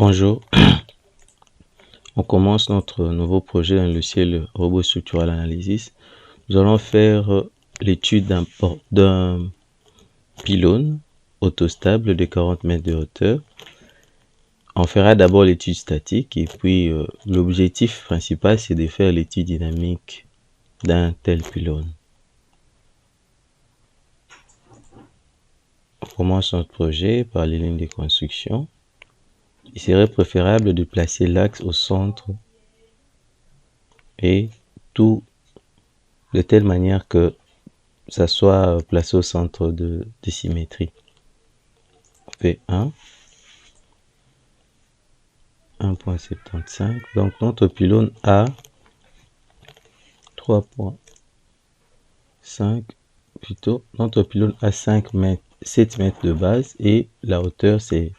Bonjour, on commence notre nouveau projet dans le logiciel Robot Structural Analysis. Nous allons faire l'étude d'un pylône autostable de 40 mètres de hauteur. On fera d'abord l'étude statique et puis l'objectif principal c'est de faire l'étude dynamique d'un tel pylône. On commence notre projet par les lignes de construction. Il serait préférable de placer l'axe au centre et tout de telle manière que ça soit placé au centre de symétrie. P1, 1.75. Donc notre pylône a 3.5 plutôt. Notre pylône a 7 mètres de base et la hauteur c'est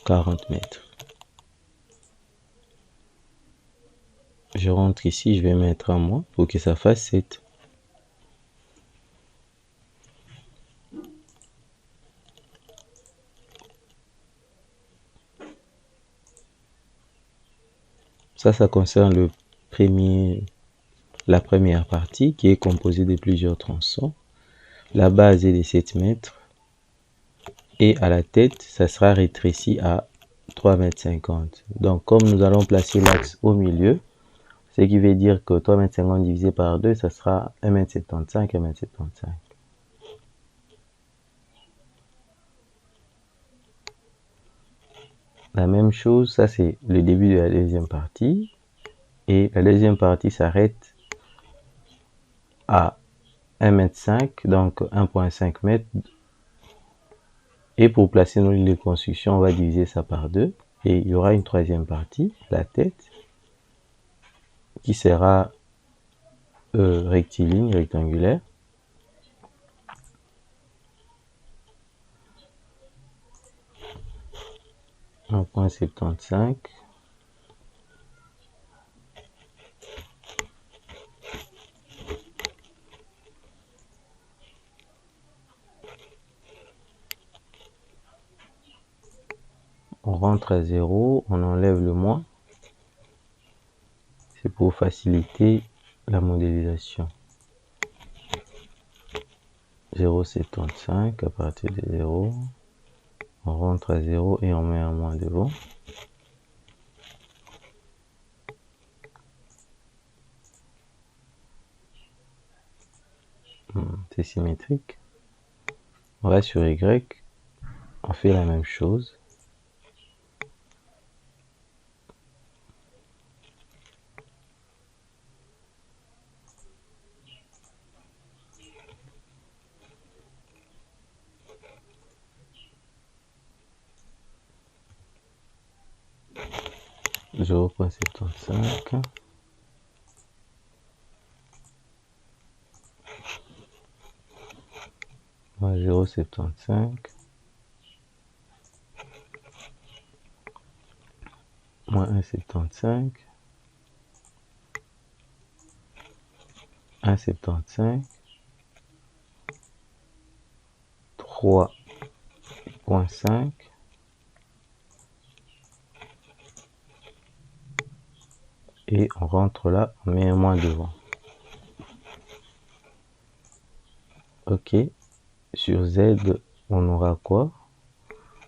40 mètres. Je rentre ici, je vais mettre un moins pour que ça fasse 7. Ça concerne la première partie qui est composée de plusieurs tronçons. La base est de 7 mètres et à la tête, ça sera rétréci à 3,50 m. Donc comme nous allons placer l'axe au milieu, ce qui veut dire que 3,50 m divisé par 2, ça sera 1,75 m, 1,75 m. La même chose, ça c'est le début de la deuxième partie. Et la deuxième partie s'arrête à 1,5 m, donc 1,5 m. Et pour placer nos lignes de construction, on va diviser ça par 2. Et il y aura une troisième partie, la tête, qui sera rectiligne, rectangulaire. « 1,75 ». On rentre à 0, on enlève le moins. C'est pour faciliter la modélisation. 0,75 à partir de 0. On rentre à 0 et on met un moins devant. C'est symétrique. On va sur Y. On fait la même chose. « 0,75 ». Moins 0,75 moins 1,75 1,75 3,5 et on rentre là, on met un moins devant. Ok, sur Z, on aura quoi?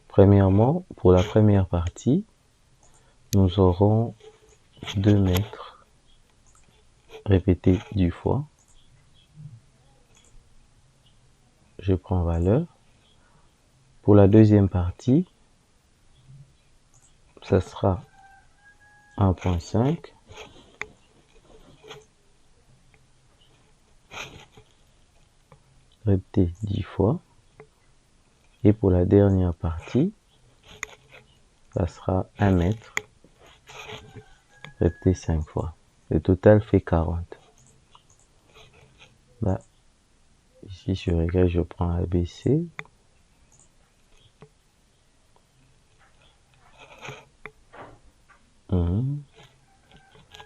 Premièrement, pour la première partie, nous aurons 2 mètres répétés 10 fois. Je prends valeur. Pour la deuxième partie, ça sera 1,5. Répété 10 fois. Et pour la dernière partie, ça sera 1 mètre répété 5 fois. Le total fait 40. Là, ici sur Y, je prends ABC.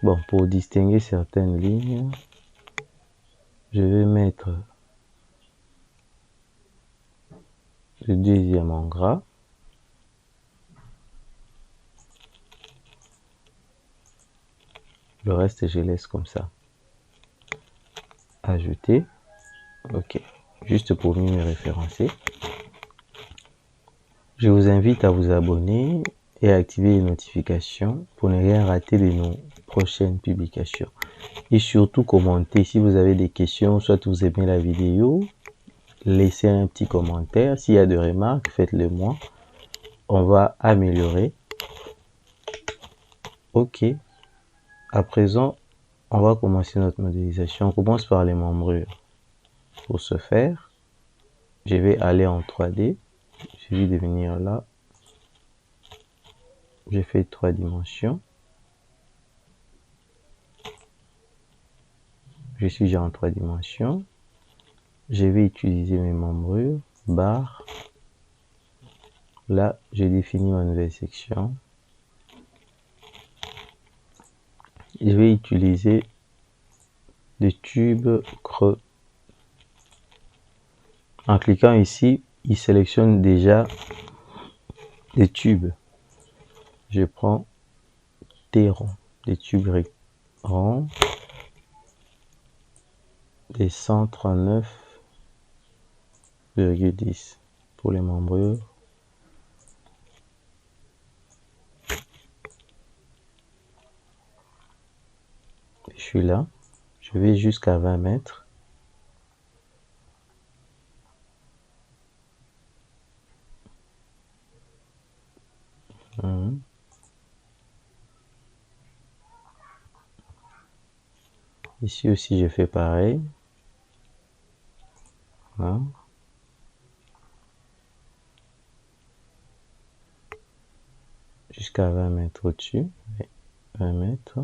Bon, pour distinguer certaines lignes, je vais mettre le deuxième en gras. Le reste, je laisse comme ça. Ajouter. OK. Juste pour mieux me référencer. Je vous invite à vous abonner et à activer les notifications pour ne rien rater de nos prochaines publications. Et surtout, commentez si vous avez des questions, soit vous aimez la vidéo, laissez un petit commentaire. S'il y a des remarques, faites-le moi. On va améliorer. OK. À présent, on va commencer notre modélisation. On commence par les membrures. Pour ce faire, je vais aller en 3D. Je vais venir là. J'ai fait 3 dimensions. Je suis déjà en 3 dimensions. Je vais utiliser mes membrures, barre. Là, j'ai défini ma nouvelle section. Je vais utiliser des tubes creux. En cliquant ici, il sélectionne déjà des tubes. Je prends des ronds, des tubes ronds, des 139,10 pour les membrures. Je suis là, je vais jusqu'à 20 mètres. Ici aussi, je fais pareil. Voilà. Jusqu'à 20 mètres au-dessus. 20 mètres.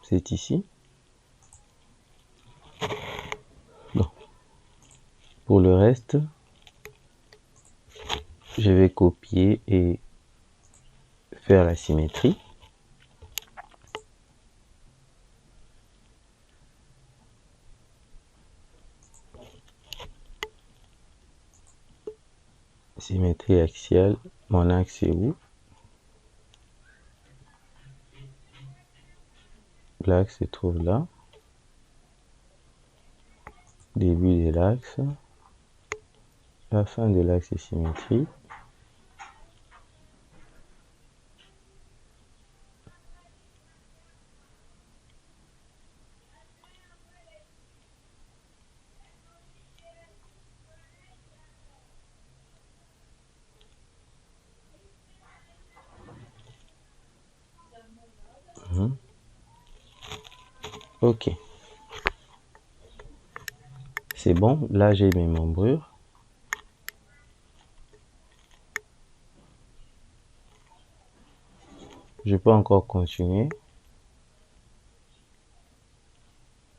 C'est ici. Bon. Pour le reste, je vais copier et faire la symétrie. Symétrie axiale, mon axe est où? L'axe se trouve là. Début de l'axe. La fin de l'axe est symétrie. OK. C'est bon. Là, j'ai mes membrures. Je peux encore continuer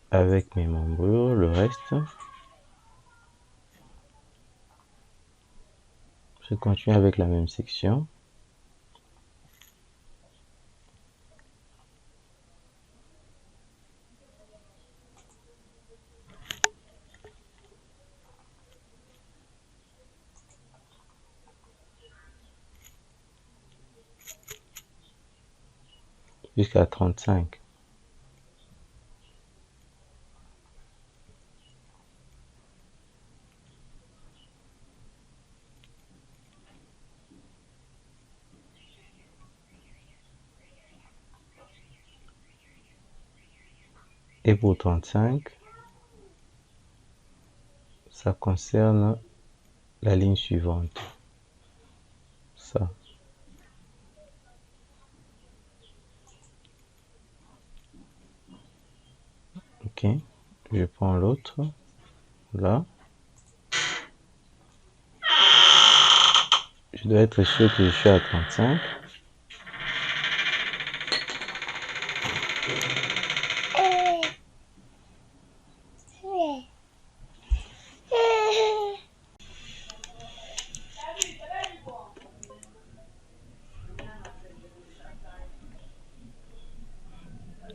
avec mes membrures, le reste. Je continue avec la même section. Jusqu'à 35. Et pour 35, ça concerne la ligne suivante. Ça. OK. Je prends l'autre. Là. Je dois être sûr que je suis à 35.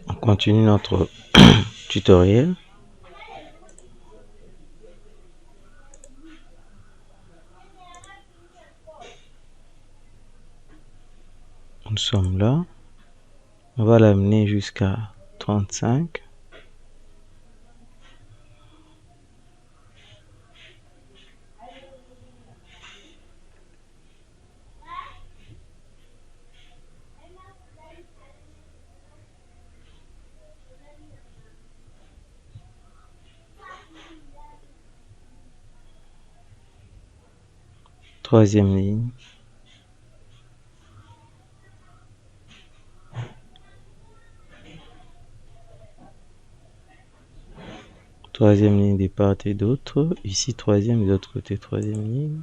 On continue notre tutoriel. sommes là. On va l'amener jusqu'à 35. Troisième ligne. Troisième ligne de part et d'autre. Ici, troisième de l'autre côté, troisième ligne.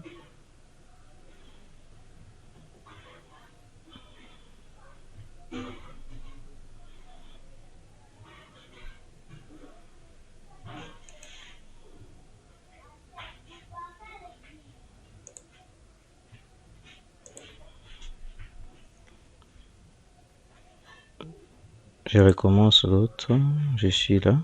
Je recommence l'autre. Je suis là.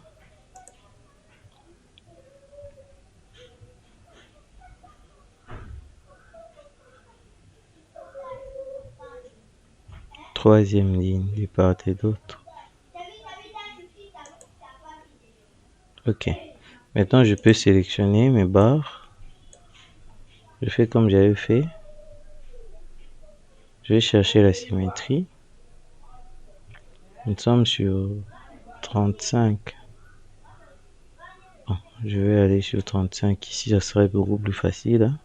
Troisième ligne de part et d'autre. Ok. Maintenant, je peux sélectionner mes barres. Je fais comme j'avais fait. Je vais chercher la symétrie. Nous sommes sur 35. Bon, je vais aller sur 35. Ici, ça serait beaucoup plus facile. Hein.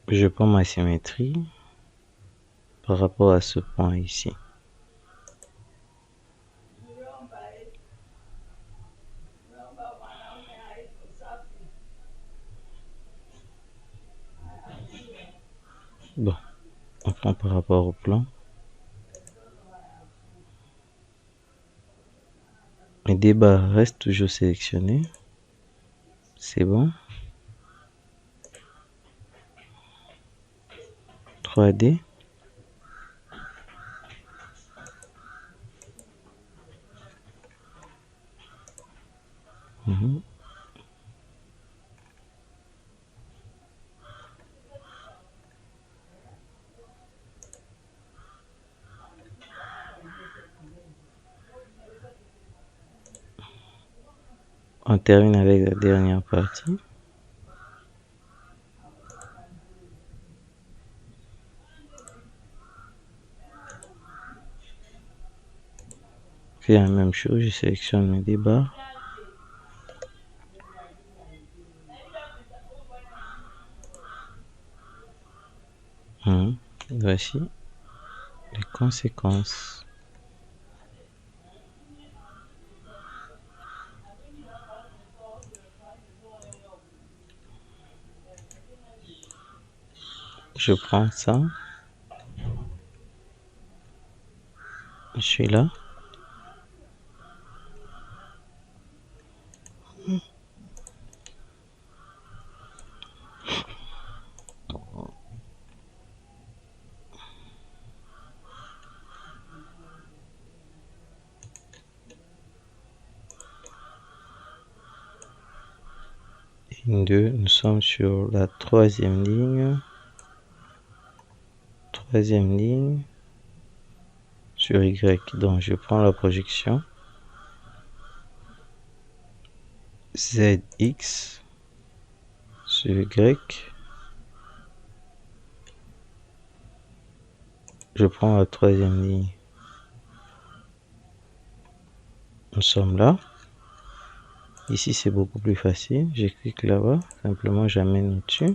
Je prends ma symétrie par rapport à ce point ici. Bon, on prend par rapport au plan. Mes débats restent toujours sélectionnés. C'est bon. 3D. On termine avec la dernière partie. Je fais la même chose, je sélectionne mes débats. Voici les conséquences. Je prends ça. Je suis là. Ligne 2, nous sommes sur la troisième ligne. Troisième ligne sur Y. Donc je prends la projection. ZX sur Y. Je prends la troisième ligne. Nous sommes là. Ici, c'est beaucoup plus facile. Je clique là-bas. Simplement, j'amène au-dessus.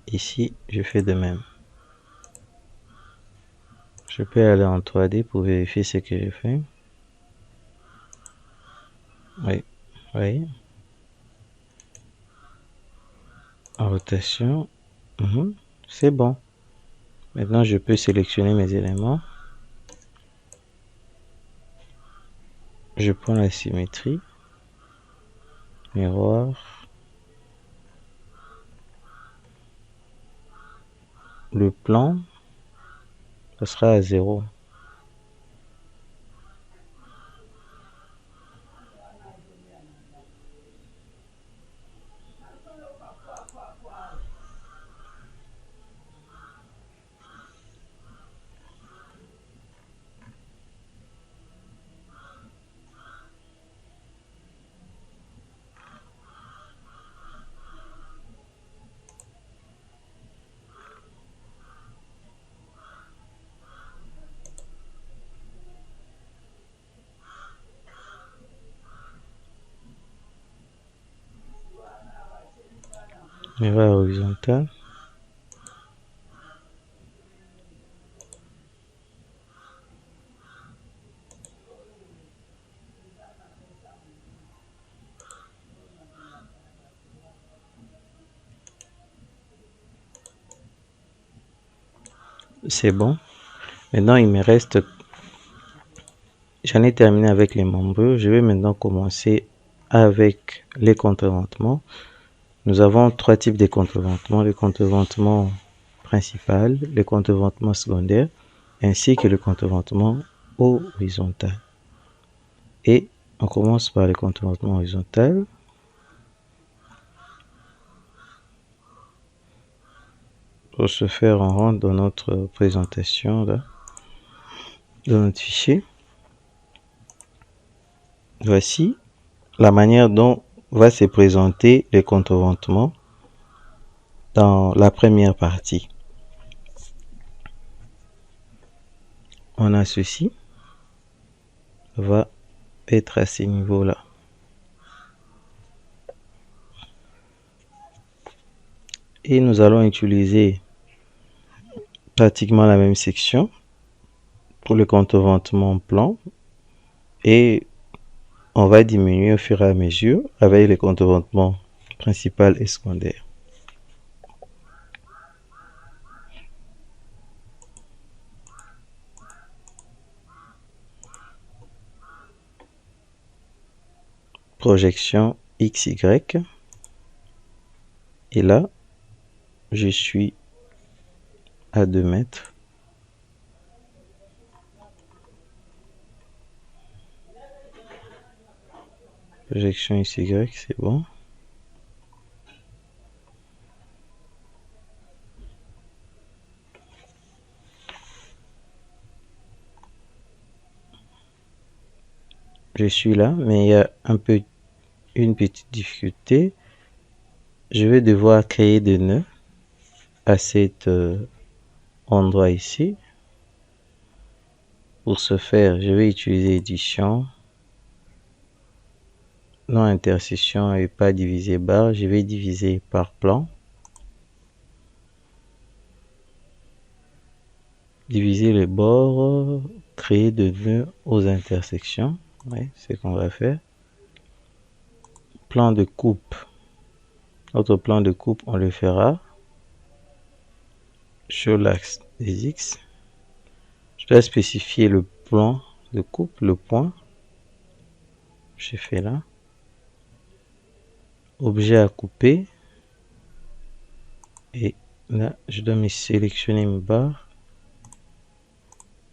Ici, je fais de même. Je peux aller en 3D pour vérifier ce que j'ai fait. Oui, oui. En rotation. C'est bon. Maintenant, je peux sélectionner mes éléments. Je prends la symétrie. Miroir. le plan, ça sera à 0. Miroir horizontal. C'est bon. Maintenant, il me reste... J'en ai terminé avec les membrures. Je vais maintenant commencer avec les contreventements. Nous avons 3 types de contreventements. Le contreventement principal, le contreventement secondaire, ainsi que le contreventement horizontal. Et on commence par le contreventement horizontal. Pour ce faire, on rentre dans notre présentation, là, dans notre fichier. Voici la manière dont va se présenter le contreventement dans la première partie. On a ceci, va être à ces niveaux-là. Et nous allons utiliser pratiquement la même section pour le contreventement plan et on va diminuer au fur et à mesure avec les contreventements principal et secondaire. Projection XY. Et là, je suis à 2 mètres. Projection XY, c'est bon. Je suis là, mais il y a une petite difficulté. Je vais devoir créer des nœuds à cet endroit ici. Pour ce faire, je vais utiliser édition, non intersection et pas diviser barre. Je vais diviser par plan. Diviser les bords, créer de nœuds aux intersections. Oui, c'est ce qu'on va faire. Plan de coupe. Notre plan de coupe, on le fera sur l'axe des X. Je dois spécifier le plan de coupe, le point. J'ai fait là. Objet à couper. Et là, je dois me sélectionner mes barres.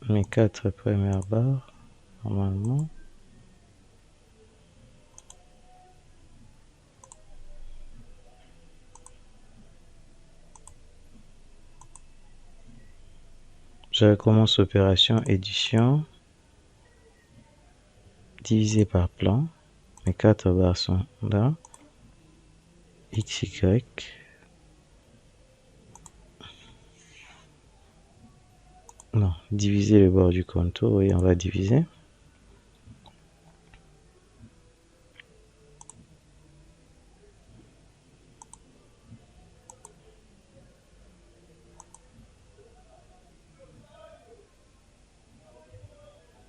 Mes 4 premières barres, normalement. Je recommence opération édition. Divisé par plan. Mes 4 barres sont là. XY. Non, diviser le bord du contour. Oui, on va diviser.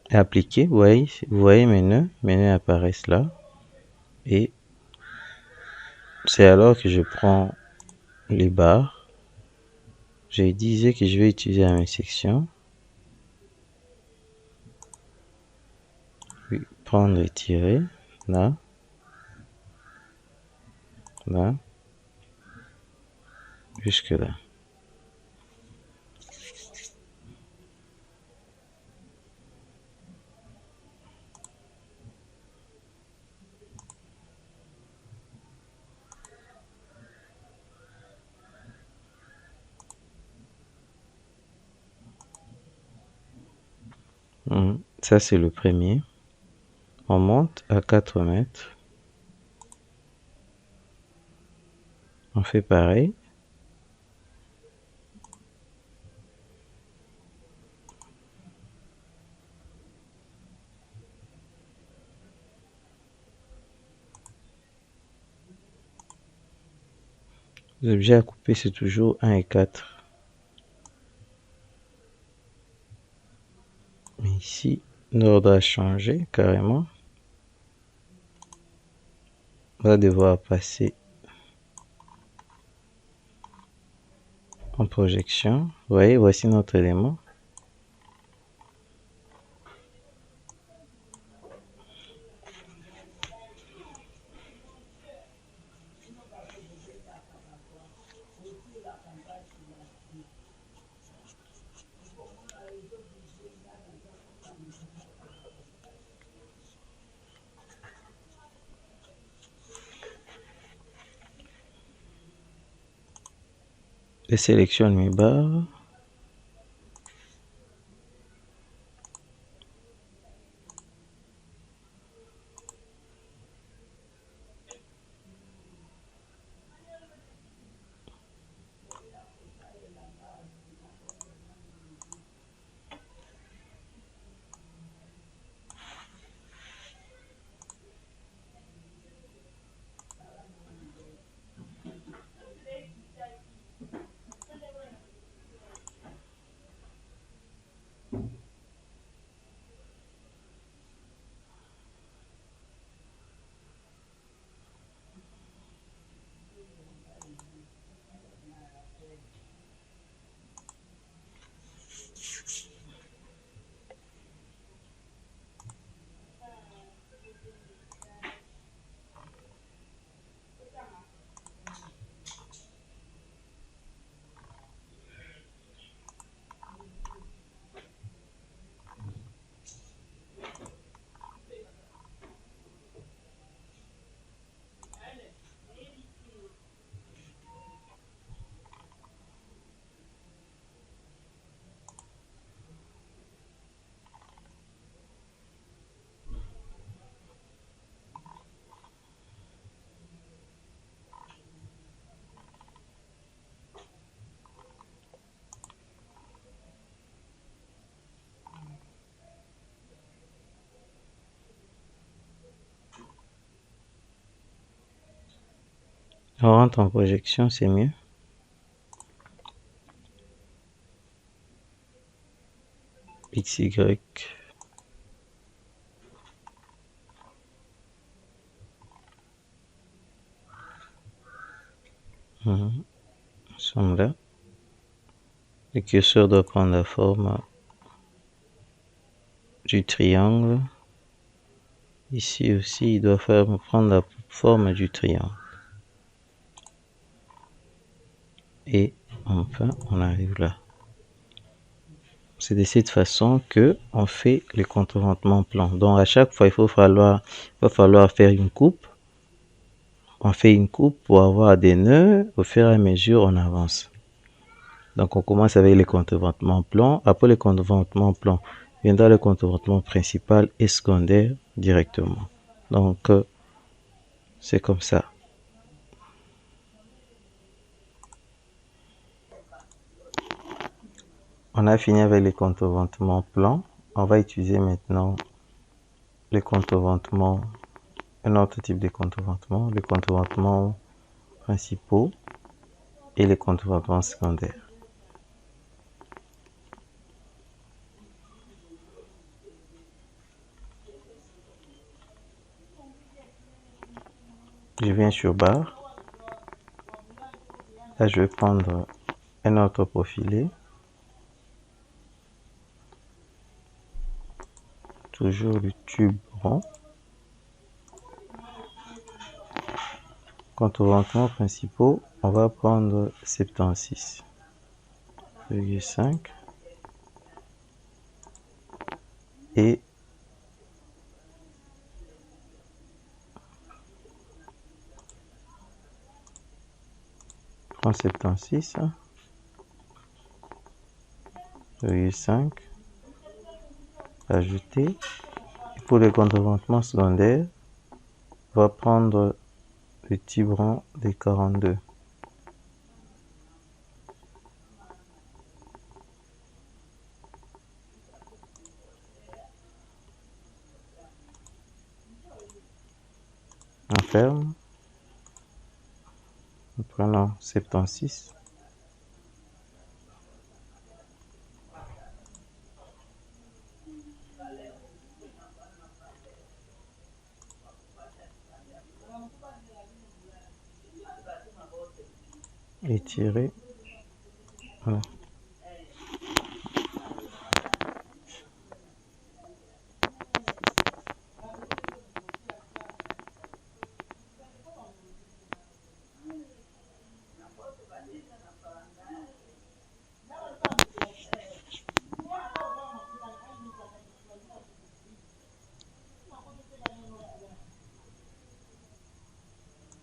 Et appliquer, vous voyez mes nœuds apparaissent là. Et c'est alors que je prends les barres. J'ai dit que je vais utiliser la même section. Puis prendre et tirer là, là, jusque là. Ça, c'est le premier. On monte à 4 mètres. On fait pareil. Les objets à couper, c'est toujours 1 et 4. Mais ici, l'ordre a changé carrément. On va devoir passer en projection. Vous voyez, voici notre élément. Je sélectionne mes barres. On rentre en projection, c'est mieux. XY. Nous sommes là. Le curseur doit prendre la forme du triangle. Ici aussi, il doit prendre la forme du triangle. Et enfin, on arrive là. C'est de cette façon que on fait les contreventements plans. Donc à chaque fois, il va falloir faire une coupe. On fait une coupe pour avoir des nœuds. Au fur et à mesure, on avance. Donc on commence avec les contreventements plans. Après les contreventements plans, viendra le contreventement principal et secondaire directement. Donc c'est comme ça. On a fini avec les contreventements plans. On va utiliser maintenant les contreventements, un autre type de contreventements, les contreventements principaux et les contreventements secondaires. Je viens sur barre. Là, je vais prendre un autre profilé. Toujours le tube rond. Contreventements principaux, on va prendre 76,5 et prends 76,5 ajouter. Et pour le contreventement secondaire, on va prendre le tiburon des 42. On ferme. Nous prenons 76. Étirer. Voilà.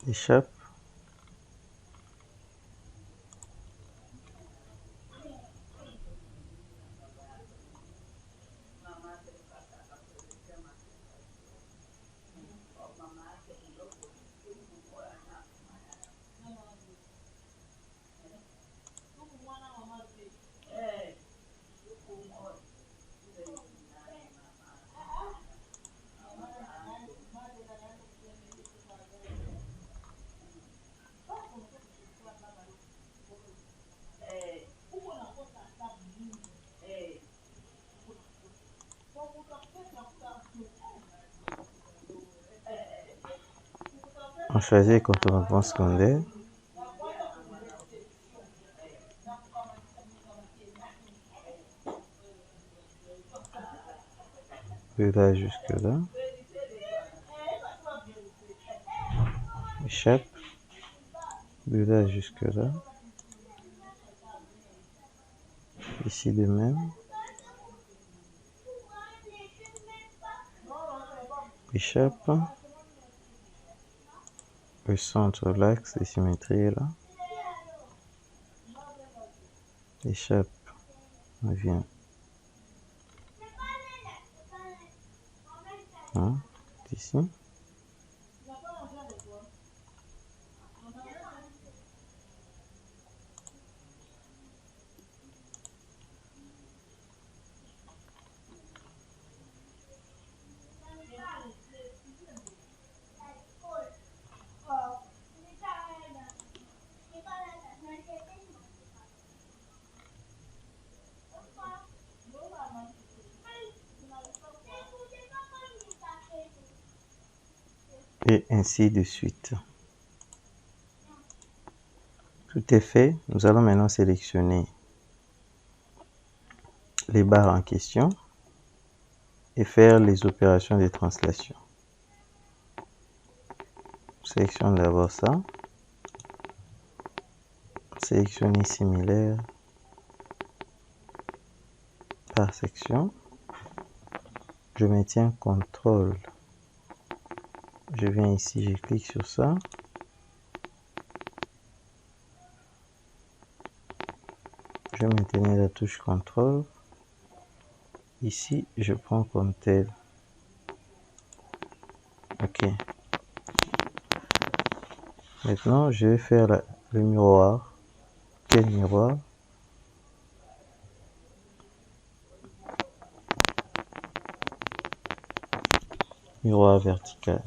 Échappe. On choisit le contreventement secondaire. De là jusque là. Échappe. De là jusque là. Ici de même. Échappe. Le centre, l'axe de symétrie est là. Échappe. On vient. Hein, ici. Et ainsi de suite. Tout est fait. Nous allons maintenant sélectionner les barres en question et faire les opérations de translation. Sélectionne d'abord ça. Sélectionner similaire par section. Je maintiens CTRL. Je viens ici, je clique sur ça. Je vais maintenir la touche CTRL. Ici, je prends comme tel. OK. Maintenant, je vais faire le miroir. Quel miroir? Miroir vertical.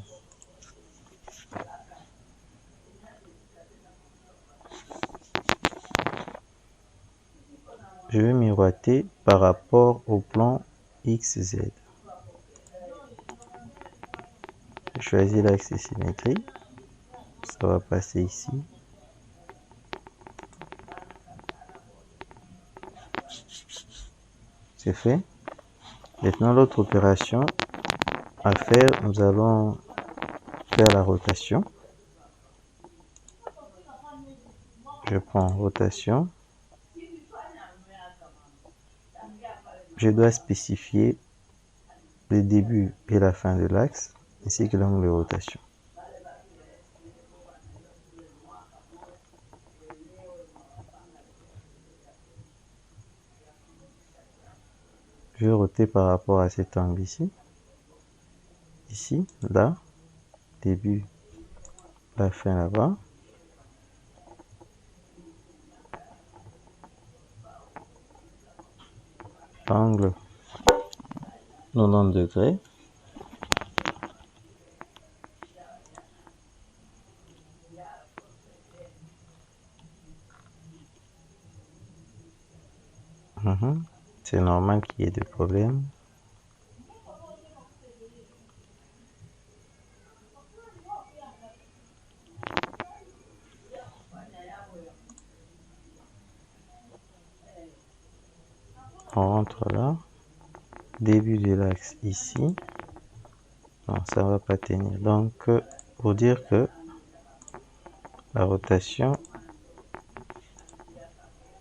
Je vais miroiter par rapport au plan XZ. Je choisis l'axe de symétrie. Ça va passer ici. C'est fait. Maintenant, l'autre opération à faire, nous allons faire la rotation. Je prends rotation. Je dois spécifier le début et la fin de l'axe, ainsi que l'angle de rotation. Je vais roter par rapport à cet angle ici. Ici, là, début, la fin là-bas. Angle 90 degrés. C'est normal qu'il y ait des problèmes. On rentre là. Début de l'axe ici. Non, ça va pas tenir. Donc, pour dire que la rotation,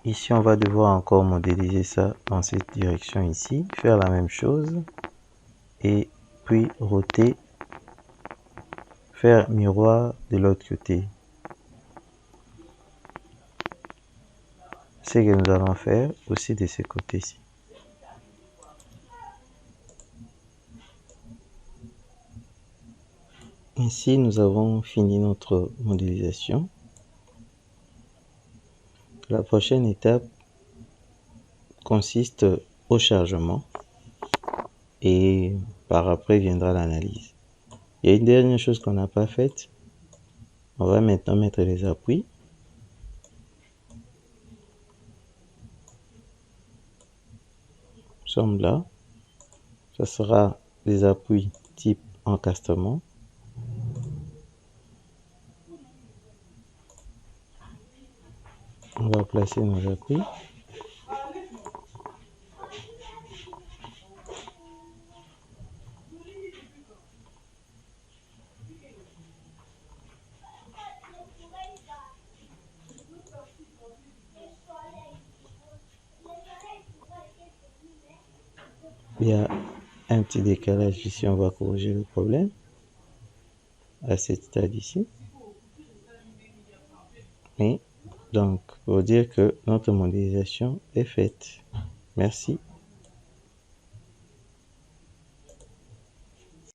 ici, on va devoir encore modéliser ça dans cette direction ici. Faire la même chose. Et puis roter. Faire miroir de l'autre côté. C'est ce que nous allons faire aussi de ce côté-ci. Ainsi, nous avons fini notre modélisation. La prochaine étape consiste au chargement et par après viendra l'analyse. Il y a une dernière chose qu'on n'a pas faite. On va maintenant mettre les appuis. Nous sommes là. Ça sera des appuis type encastement. On va placer nos appuis. Il y a un petit décalage ici, on va corriger le problème à ce stade ici. Et donc, pour dire que notre modélisation est faite. Merci.